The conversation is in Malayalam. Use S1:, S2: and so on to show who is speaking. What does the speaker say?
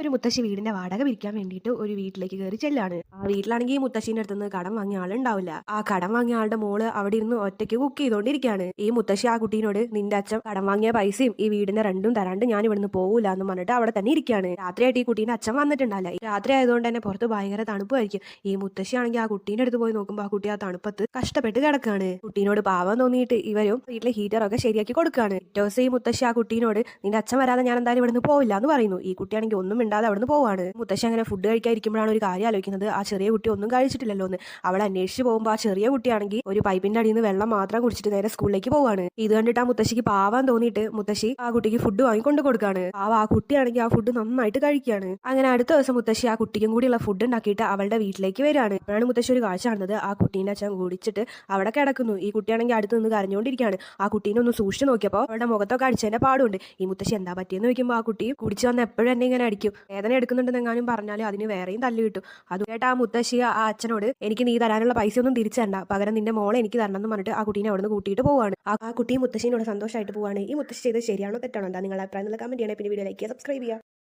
S1: ഒരു മുത്തശ്ശി വീടിന്റെ വാടക പിരിക്കാൻ വേണ്ടിയിട്ട് ഒരു വീട്ടിലേക്ക് കയറി ചെല്ലാണ്. ആ വീട്ടിലാണെങ്കിൽ ഈ മുത്തശ്ശീന്റെ അടുത്തുനിന്ന് കടം വാങ്ങിയ ആളുണ്ടാവില്ല. ആ കടം വാങ്ങിയ ആളുടെ മോള് അവിടെ ഇരുന്ന് ഒറ്റയ്ക്ക് കുക്ക് ചെയ്തോണ്ടിരിക്കുകയാണ്. ഈ മുത്തശ്ശി ആ കുട്ടീനോട് നിന്റെ അച്ഛൻ കടം വാങ്ങിയ പൈസയും ഈ വീടിന്റെ രണ്ടും തരാണ്ട് ഞാൻ ഇവിടുന്ന് പോകൂല എന്ന് പറഞ്ഞിട്ട് അവിടെ തന്നെ ഇരിക്കുകയാണ്. രാത്രിയായിട്ട് ഈ കുട്ടീന്റെ അച്ഛൻ വന്നിട്ടുണ്ടല്ല. രാത്രി ആയതുകൊണ്ട് തന്നെ പുറത്ത് ഭയങ്കര തണുപ്പായിരിക്കും. ഈ മുത്തശ്ശിയാണെങ്കിൽ ആ കുട്ടീന്റെ അടുത്ത് പോയി നോക്കുമ്പോൾ ആ കുട്ടി ആ തണുപ്പത്ത് കഷ്ടപ്പെട്ട് കിടക്കാണ്. കുട്ടീനോട് പാവം തോന്നിയിട്ട് ഇവരും വീട്ടിലെ ഹീറ്ററൊക്കെ ശരിയാക്കി കൊടുക്കുകയാണ്. ദിവസം ഈ മുത്തശ്ശി ആ കുട്ടീനോട് നിന്റെ അച്ഛൻ വരാതെ ഞാൻ എന്തായാലും ഇവിടുന്ന് പോവില്ല എന്ന് പറയുന്നു. ഈ കുട്ടിയാണെങ്കിൽ ഒന്നും മിണ്ടാതെ അവിടുന്ന് പോവാണ്. മുത്തശ്ശി അങ്ങനെ ഫുഡ് കഴിക്കാതിരിക്കുമ്പോഴാണ് ഒരു കാര്യം ആലോചിക്കുന്നത്, ആ ചെറിയ കുട്ടി ഒന്നും കഴിച്ചിട്ടില്ലല്ലോ എന്ന്. അവൾ അന്വേഷിച്ച് പോകുമ്പോൾ ആ ചെറിയ കുട്ടിയാണെങ്കിൽ ഒരു പൈപ്പിന്റെ അടിയിൽ നിന്ന് വെള്ളം മാത്രം കുടിച്ചിട്ട് നേരെ സ്കൂളിലേക്ക് പോവാണ്. ഇത് കണ്ടിട്ട് ആ മുത്തശ്ശിക്ക് പാവാൻ തോന്നിയിട്ട് മുത്തശ്ശി ആ കുട്ടിക്ക് ഫുഡ് വാങ്ങി കൊണ്ട് കൊടുക്കാണ്. ആ കുട്ടിയാണെങ്കിൽ ആ ഫുഡ് നന്നായിട്ട് കഴിക്കുകയാണ്. അങ്ങനെ അടുത്ത ദിവസം മുത്തശ്ശി ആ കുട്ടിക്കും കൂടിയുള്ള ഫുഡ് ഉണ്ടാക്കിയിട്ട് അവളുടെ വീട്ടിലേക്ക് വരികയാണ്. അപ്പോഴാണ് മുത്തശ്ശി ഒരു കാഴ്ച കാണുന്നത്, ആ കുട്ടീന്റെ അച്ഛൻ കുടിച്ചിട്ട് അവിടെ കിടക്കുന്നു. ഈ കുട്ടിയാണെങ്കിൽ അടുത്ത് നിന്ന് കരഞ്ഞുകൊണ്ടിരിക്കുകയാണ്. ആ കുട്ടീനെ ഒന്ന് സൂക്ഷിച്ച് നോക്കിയപ്പോൾ അവളുടെ മുഖത്തൊക്കെ അടിച്ചതിന്റെ പാടുണ്ട്. ഈ മുത്തശ്ശി എന്താ പറ്റിയെന്ന് ചോദിക്കുമ്പോൾ ആ കുട്ടി കുടിച്ചു വന്ന് എപ്പോഴും എന്നെ ഇങ്ങനെ അടിക്കും, വേദന എടുക്കുന്നുണ്ടെന്നെങ്ങാനും പറഞ്ഞാൽ അതിന് വേറെയും തല്ല് കിട്ടും. അതുമായിട്ട് ആ മുത്തശ്ശി ആ അച്ഛനോട് എനിക്ക് നീ തരാനുള്ള പൈസ ഒന്നും തിരിച്ചു തരണ്ട, പകരം നിന്റെ മോളെ എനിക്ക് തരണം എന്ന് പറഞ്ഞിട്ട് ആ കുട്ടീനെ അവിടെ നിന്ന് കൂട്ടിയിട്ട് പോവാണ്. ആ കുട്ടി മുത്തശ്ശിനോട് സന്തോഷമായിട്ട് പോവാണ്. ഈ മുത്തശ്ശി ചെയ്ത് ശരിയാണോ തെറ്റാണോ എന്താ നിങ്ങളുടെ അഭിപ്രായം കമന്റ് ചെയ്യണേ. പിന്നെ വീഡിയോ ലൈക്ക് ചെയ്യുക, സബ്സ്ക്രൈബ് ചെയ്യുക.